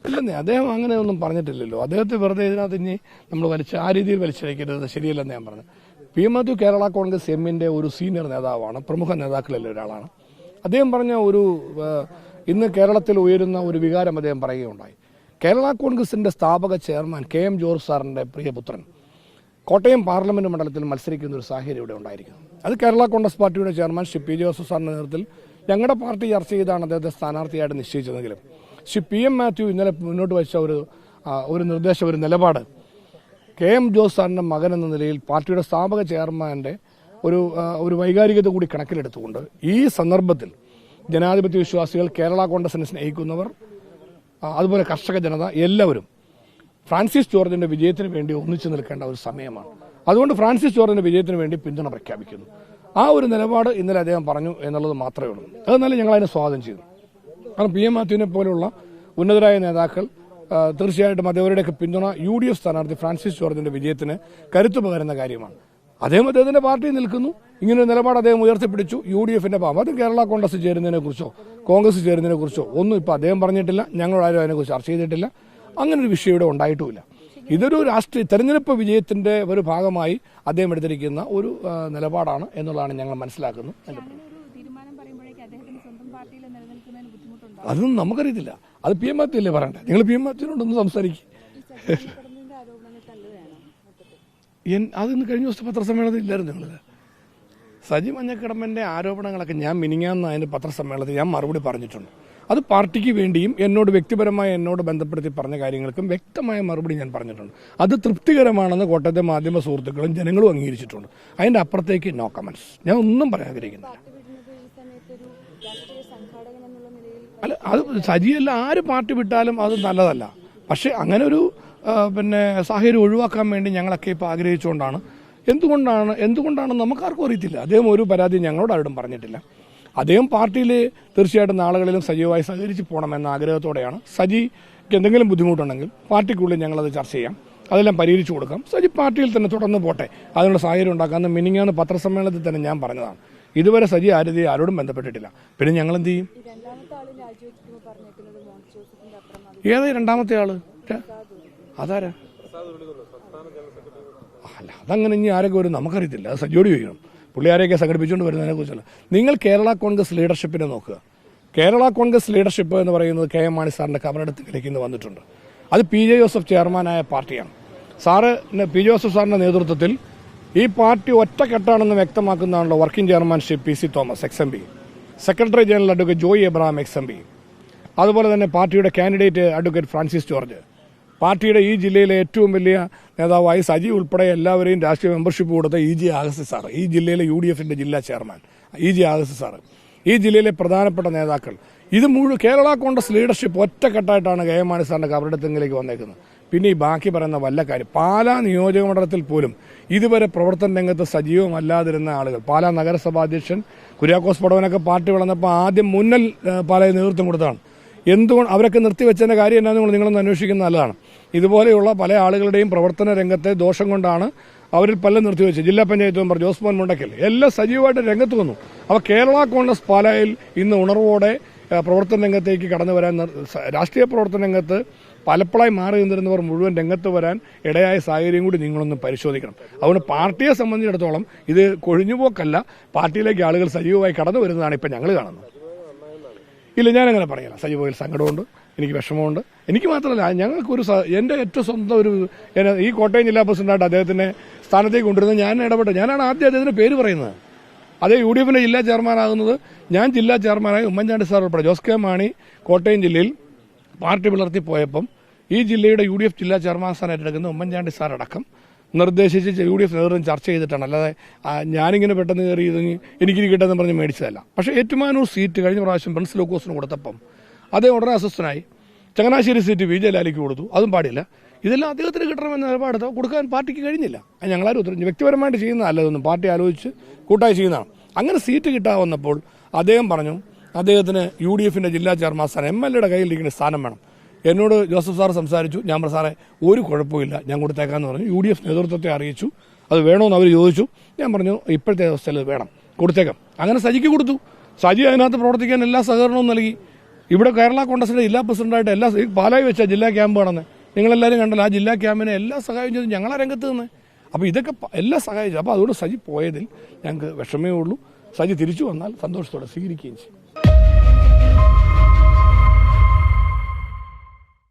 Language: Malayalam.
ഇല്ലെന്നേ, അദ്ദേഹം അങ്ങനെ ഒന്നും പറഞ്ഞിട്ടില്ലല്ലോ. അദ്ദേഹത്തെ വെറുതെ ഇതിനകത്ത് ഇനി നമ്മൾ ആ രീതിയിൽ വലിച്ചഴിക്കരുത്, ശരിയല്ലെന്ന് ഞാൻ പറഞ്ഞു. പി എം മാത്യു കേരള കോൺഗ്രസ് എമ്മിന്റെ ഒരു സീനിയർ നേതാവാണ്, പ്രമുഖ നേതാക്കളിൽ ഒരാളാണ്. അദ്ദേഹം പറഞ്ഞ ഇന്ന് കേരളത്തിൽ ഉയരുന്ന ഒരു വികാരം അദ്ദേഹം പറയുകയുണ്ടായി. കേരള കോൺഗ്രസിന്റെ സ്ഥാപക ചെയർമാൻ KM ജോർജ് സാറിന്റെ പ്രിയപുത്രൻ കോട്ടയം പാർലമെന്റ് മണ്ഡലത്തിൽ മത്സരിക്കുന്ന ഒരു സാഹചര്യം ഇവിടെ ഉണ്ടായിരിക്കുന്നു. അത് കേരള കോൺഗ്രസ് പാർട്ടിയുടെ ചെയർമാൻ ശ്രീ P ജോസഫ് സാറിന്റെ നേതൃത്വത്തിൽ ഞങ്ങളുടെ പാർട്ടി ചർച്ച ചെയ്താണ് അദ്ദേഹത്തെ സ്ഥാനാർത്ഥിയായിട്ട് നിശ്ചയിച്ചതെങ്കിലും ശ്രീ PM മാത്യു ഇന്നലെ മുന്നോട്ട് വെച്ച ഒരു നിർദ്ദേശം, ഒരു നിലപാട് KM ജോർജ് സാറിന്റെ മകൻ എന്ന നിലയിൽ പാർട്ടിയുടെ സ്ഥാപക ചെയർമാന്റെ ഒരു വൈകാരികത കൂടി കണക്കിലെടുത്തുകൊണ്ട് ഈ സന്ദർഭത്തിൽ ജനാധിപത്യ വിശ്വാസികൾ, കേരള കോൺഗ്രസിനെ സ്നേഹിക്കുന്നവർ, അതുപോലെ കർഷക ജനത എല്ലാവരും ഫ്രാൻസിസ് ജോർജിന്റെ വിജയത്തിന് വേണ്ടി ഒന്നിച്ചു നിൽക്കേണ്ട ഒരു സമയമാണ്. അതുകൊണ്ട് ഫ്രാൻസിസ് ജോർജിന്റെ വിജയത്തിന് വേണ്ടി പിന്തുണ പ്രഖ്യാപിക്കുന്നു. ആ ഒരു നിലപാട് ഇന്നലെ അദ്ദേഹം പറഞ്ഞു എന്നുള്ളത് മാത്രമേ ഉള്ളൂ. അതെന്നാലും ഞങ്ങൾ അതിനെ സ്വാഗതം ചെയ്തു. കാരണം PM മാത്യുവിനെ പോലുള്ള ഉന്നതരായ നേതാക്കൾ തീർച്ചയായിട്ടും അവരുടെയൊക്കെ പിന്തുണ UDF സ്ഥാനാർത്ഥി ഫ്രാൻസിസ് ജോർജിന്റെ വിജയത്തിന് കരുത്തു പകരുന്ന കാര്യമാണ്. അദ്ദേഹത്തിന്റെ പാർട്ടിയിൽ നിൽക്കുന്നു. ഇങ്ങനൊരു നിലപാട് അദ്ദേഹം ഉയർത്തിപ്പിടിച്ചു. UDFന്റെ ഭാഗം അത് കേരള കോൺഗ്രസ് ചേരുന്നതിനെ കുറിച്ചോ കോൺഗ്രസ് ചേരുന്നതിനെ കുറിച്ചോ ഒന്നും ഇപ്പം അദ്ദേഹം പറഞ്ഞിട്ടില്ല. ഞങ്ങളാരും അതിനെക്കുറിച്ച് ചർച്ച ചെയ്തിട്ടില്ല. അങ്ങനൊരു വിഷയം ഇവിടെ ഉണ്ടായിട്ടുമില്ല. ഇതൊരു രാഷ്ട്രീയ തെരഞ്ഞെടുപ്പ് വിജയത്തിന്റെ ഒരു ഭാഗമായി അദ്ദേഹം എടുത്തിരിക്കുന്ന ഒരു നിലപാടാണ് എന്നുള്ളതാണ് ഞങ്ങൾ മനസ്സിലാക്കുന്നത്. അതൊന്നും നമുക്കറിയത്തില്ല. അത് PM മാത്യു അല്ലേ പറയണ്ടേ. നിങ്ങൾ PM മാത്യുവിനോടൊന്ന് സംസാരിക്കും. അതിന്ന് കഴിഞ്ഞ ദിവസത്തെ പത്രസമ്മേളനത്തിൽ ഇല്ലായിരുന്നു നിങ്ങൾ. സജി മഞ്ഞക്കടമ്പന്റെ ആരോപണങ്ങളൊക്കെ ഞാൻ മിനിങ്ങാന്ന് അതിന്റെ പത്രസമ്മേളനത്തിൽ ഞാൻ മറുപടി പറഞ്ഞിട്ടുണ്ട്. അത് പാർട്ടിക്ക് വേണ്ടിയും എന്നോട് ബന്ധപ്പെടുത്തി പറഞ്ഞ കാര്യങ്ങൾക്കും വ്യക്തമായ മറുപടി ഞാൻ പറഞ്ഞിട്ടുണ്ട്. അത് തൃപ്തികരമാണെന്ന് കോട്ടയത്തെ മാധ്യമ സുഹൃത്തുക്കളും ജനങ്ങളും അംഗീകരിച്ചിട്ടുണ്ട്. അതിന്റെ അപ്പുറത്തേക്ക് നോ കമന്റ്സ്. ഞാൻ ഒന്നും പറയാൻ ആഗ്രഹിക്കുന്നില്ല. അല്ല, അത് സജിയല്ല, ആര് പാർട്ടി വിട്ടാലും അത് നല്ലതല്ല. പക്ഷെ അങ്ങനെ ഒരു സാഹചര്യം ഒഴിവാക്കാൻ വേണ്ടി ഞങ്ങളൊക്കെ ഇപ്പോൾ ആഗ്രഹിച്ചുകൊണ്ടാണ്. എന്തുകൊണ്ടാണെന്ന് നമുക്കാർക്കും അറിയത്തില്ല. അദ്ദേഹം ഒരു പരാതി ഞങ്ങളോട് ആരോടും പറഞ്ഞിട്ടില്ല. അദ്ദേഹം പാർട്ടിയിൽ തീർച്ചയായിട്ടും നാളുകളിലും സജീവമായി സഹകരിച്ച് പോകണമെന്ന ആഗ്രഹത്തോടെയാണ്. സജിക്ക് എന്തെങ്കിലും ബുദ്ധിമുട്ടുണ്ടെങ്കിൽ പാർട്ടിക്കുള്ളിൽ ഞങ്ങളത് ചർച്ച ചെയ്യാം, അതെല്ലാം പരിഹരിച്ചു കൊടുക്കാം. സജി പാർട്ടിയിൽ തന്നെ തുടർന്ന് പോട്ടെ, അതിനുള്ള സാഹചര്യം ഉണ്ടാക്കാമെന്ന് മിനിങ്ങാന്ന് പത്രസമ്മേളനത്തിൽ തന്നെ ഞാൻ പറഞ്ഞതാണ്. ഇതുവരെ സജി ആരോടും ബന്ധപ്പെട്ടിട്ടില്ല. പിന്നെ ഞങ്ങൾ എന്ത് ചെയ്യും? ഏതാ രണ്ടാമത്തെ ആള്? അതാരാ? അല്ല, അതങ്ങനെ ഇനി ആരൊക്കെ വരും നമുക്കറിയത്തില്ല. അത് സജിയോട് ചോദിക്കണം. പുള്ളി ആരെയൊക്കെ സംഘടിപ്പിച്ചുകൊണ്ട് വരുന്നതിനെ കുറിച്ചല്ല. നിങ്ങൾ കേരള കോൺഗ്രസ് ലീഡർഷിപ്പിനെ നോക്കുക. കേരള കോൺഗ്രസ് ലീഡർഷിപ്പ് എന്ന് പറയുന്നത് KM മാണി സാറിന്റെ കബറടത്തിലേക്ക് ഇന്ന് വന്നിട്ടുണ്ട്. അത് PJ ജോസഫ് ചെയർമാനായ പാർട്ടിയാണ്. P ജോസഫ് സാറിന്റെ നേതൃത്വത്തിൽ ഈ പാർട്ടി ഒറ്റക്കെട്ടാണെന്ന് വ്യക്തമാക്കുന്നതാണല്ലോ working chairman Shri PC Thomas XMP, secretary general advocate Joy Abraham XMP, അതുപോലെ തന്നെ പാർട്ടിയുടെ കാൻഡിഡേറ്റ് അഡ്വക്കേറ്റ് ഫ്രാൻസിസ് ജോർജ്, പാർട്ടിയുടെ ഈ ജില്ലയിലെ ഏറ്റവും വലിയ നേതാവായി സജി ഉൾപ്പെടെ എല്ലാവരെയും രാഷ്ട്രീയ മെമ്പർഷിപ്പ് കൊടുത്ത EG ആഗസ്റ്റ് സാർ, ഈ ജില്ലയിലെ UDFന്റെ ജില്ലാ ചെയർമാൻ EG ആഗസ്റ്റ് സാർ, ഈ ജില്ലയിലെ പ്രധാനപ്പെട്ട നേതാക്കൾ, ഇത് മുഴുവൻ കേരള കോൺഗ്രസ് ലീഡർഷിപ്പ് ഒറ്റക്കെട്ടായിട്ടാണ് KM മാണി സാറിന്റെ കബറിടത്തിലേക്ക് വന്നേക്കുന്നത്. പിന്നെ ഈ ബാക്കി പറയുന്ന വല്ല കാര്യം, പാലാ നിയോജക മണ്ഡലത്തിൽ പോലും ഇതുവരെ പ്രവർത്തന രംഗത്ത് സജീവമല്ലാതിരുന്ന ആളുകൾ, പാലാ നഗരസഭാ അധ്യക്ഷൻ കുര്യാക്കോസ് പടവനൊക്കെ പാർട്ടി വളർന്നപ്പോൾ ആദ്യം മുന്നൽ പാലയിൽ നേതൃത്വം കൊടുത്തതാണ്. എന്തുകൊണ്ട് അവരൊക്കെ നിർത്തിവെച്ചതിന്റെ കാര്യം എന്നാന്ന് നിങ്ങളൊന്ന് അന്വേഷിക്കുന്നത് നല്ലതാണ്. ഇതുപോലെയുള്ള പല ആളുകളുടെയും പ്രവർത്തന രംഗത്തെ ദോഷം കൊണ്ടാണ് അവരിൽ പലരും നിർത്തിവെച്ചത്. ജില്ലാ പഞ്ചായത്ത് മെമ്പർ ജോസ്മോൻ മുണ്ടക്കൽ എല്ലാം സജീവമായിട്ട് രംഗത്ത് വന്നു. അപ്പോൾ കേരള കോൺഗ്രസ് പാലായിൽ ഇന്ന് ഉണർവോടെ പ്രവർത്തന രംഗത്തേക്ക് കടന്നു വരാൻ, രാഷ്ട്രീയ പ്രവർത്തന രംഗത്ത് പലപ്പോഴായി മാറി നിന്നിരുന്നവർ മുഴുവൻ രംഗത്ത് വരാൻ ഇടയായ സാഹചര്യം കൂടി നിങ്ങളൊന്ന് പരിശോധിക്കണം. അതുകൊണ്ട് പാർട്ടിയെ സംബന്ധിച്ചിടത്തോളം ഇത് കൊഴിഞ്ഞുപോക്കല്ല, പാർട്ടിയിലേക്ക് ആളുകൾ സജീവമായി കടന്നു വരുന്നതാണ് ഇപ്പം ഞങ്ങൾ കാണുന്നത്. ഇല്ല, ഞാനങ്ങനെ പറയില്ല. സജീവയിൽ സങ്കടമുണ്ട്, എനിക്ക് വിഷമമുണ്ട്. എനിക്ക് മാത്രമല്ല, ഞങ്ങൾക്കൊരു എൻ്റെ ഏറ്റവും സ്വന്തം ഈ കോട്ടയം ജില്ലാ പ്രസിഡന്റായിട്ട് അദ്ദേഹത്തിനെ സ്ഥാനത്തേക്ക് കൊണ്ടുവരുന്നത് ഞാനാണ് ആദ്യം അദ്ദേഹത്തിന്റെ പേര് പറയുന്നത്. അതേ UDFന്റെ ജില്ലാ ചെയർമാനാകുന്നത് ഞാൻ ജില്ലാ ചെയർമാനായി ഉമ്മൻചാണ്ടി സാർ ഉൾപ്പെടെ ജോസ് കെ മാണി കോട്ടയം ജില്ലയിൽ പാർട്ടി പിളർത്തിപ്പോയപ്പം ഈ ജില്ലയുടെ UDF ജില്ലാ ചെയർമാൻ സ്ഥാനം ഏറ്റെടുക്കുന്ന ഉമ്മൻചാണ്ടി സാർ അടക്കം നിർദ്ദേശിച്ച് UDF നേതൃത്വം ചർച്ച ചെയ്തിട്ടാണ്. അല്ലാതെ ഞാനിങ്ങനെ പെട്ടെന്ന് കയറി എനിക്കിരിക്കട്ടെന്ന് പറഞ്ഞ് മേടിച്ചതല്ല. പക്ഷേ ഏറ്റുമാനൂർ സീറ്റ് കഴിഞ്ഞ പ്രാവശ്യം പ്രിൻസ് ലൂക്കോസിന് കൊടുത്തപ്പം അദ്ദേഹം ഉടനെ അസ്വസ്ഥനായി. ചങ്ങനാശ്ശേരി സീറ്റ് VJ ലാലിക്ക് കൊടുത്തു, അതും പാടില്ല. ഇതെല്ലാം അദ്ദേഹത്തിന് കിട്ടണമെന്ന നിലപാടെടുത്തോ കൊടുക്കാൻ പാർട്ടിക്ക് കഴിഞ്ഞില്ല. ഞങ്ങളാരും ഉത്തരവ് വ്യക്തിപരമായിട്ട് ചെയ്യുന്നതല്ല, ഇതൊന്നും പാർട്ടി ആലോചിച്ച് കൂട്ടായി ചെയ്യുന്നതാണ്. അങ്ങനെ സീറ്റ് കിട്ടാവുന്നപ്പോൾ അദ്ദേഹം പറഞ്ഞു അദ്ദേഹത്തിന് UDFന്റെ ജില്ലാ ചെയർമാൻ സ്ഥാനം MLAയുടെ കയ്യിലിരിക്കുന്ന സ്ഥാനം വേണം. എന്നോട് ജോസഫ് സാർ സംസാരിച്ചു. ഞാൻ പറഞ്ഞു സാറേ ഒരു കുഴപ്പമില്ല, ഞാൻ കൊടുത്തേക്കാന്ന് പറഞ്ഞു. UDF നേതൃത്വത്തെ അറിയിച്ചു. അത് വേണമെന്ന് അവർ ചോദിച്ചു. ഞാൻ പറഞ്ഞു ഇപ്പോഴത്തെ അവസ്ഥയിൽ വേണം, കൊടുത്തേക്കാം. അങ്ങനെ സജിക്ക് കൊടുത്തു. സജി അതിനകത്ത് പ്രവർത്തിക്കാൻ എല്ലാ സഹകരണവും നൽകി. ഇവിടെ കേരള കോൺഗ്രസിന്റെ ജില്ലാ പ്രസിഡന്റായിട്ട് എല്ലാ പാലായി വെച്ച ജില്ലാ ക്യാമ്പ് നടന്ന് നിങ്ങളെല്ലാവരും കണ്ടല്ലോ. ആ ജില്ലാ ക്യാമ്പിനെ എല്ലാ സഹായം ചെയ്ത് ഞങ്ങളാ രംഗത്ത് നിന്ന്. അപ്പോൾ ഇതൊക്കെ എല്ലാം സഹായിച്ചു. അപ്പോൾ അതുകൊണ്ട് സജി പോയതിൽ ഞങ്ങൾക്ക് വിഷമേ ഉള്ളൂ. സജി തിരിച്ചു വന്നാൽ സന്തോഷത്തോടെ സ്വീകരിക്കുകയും ചെയ്യും.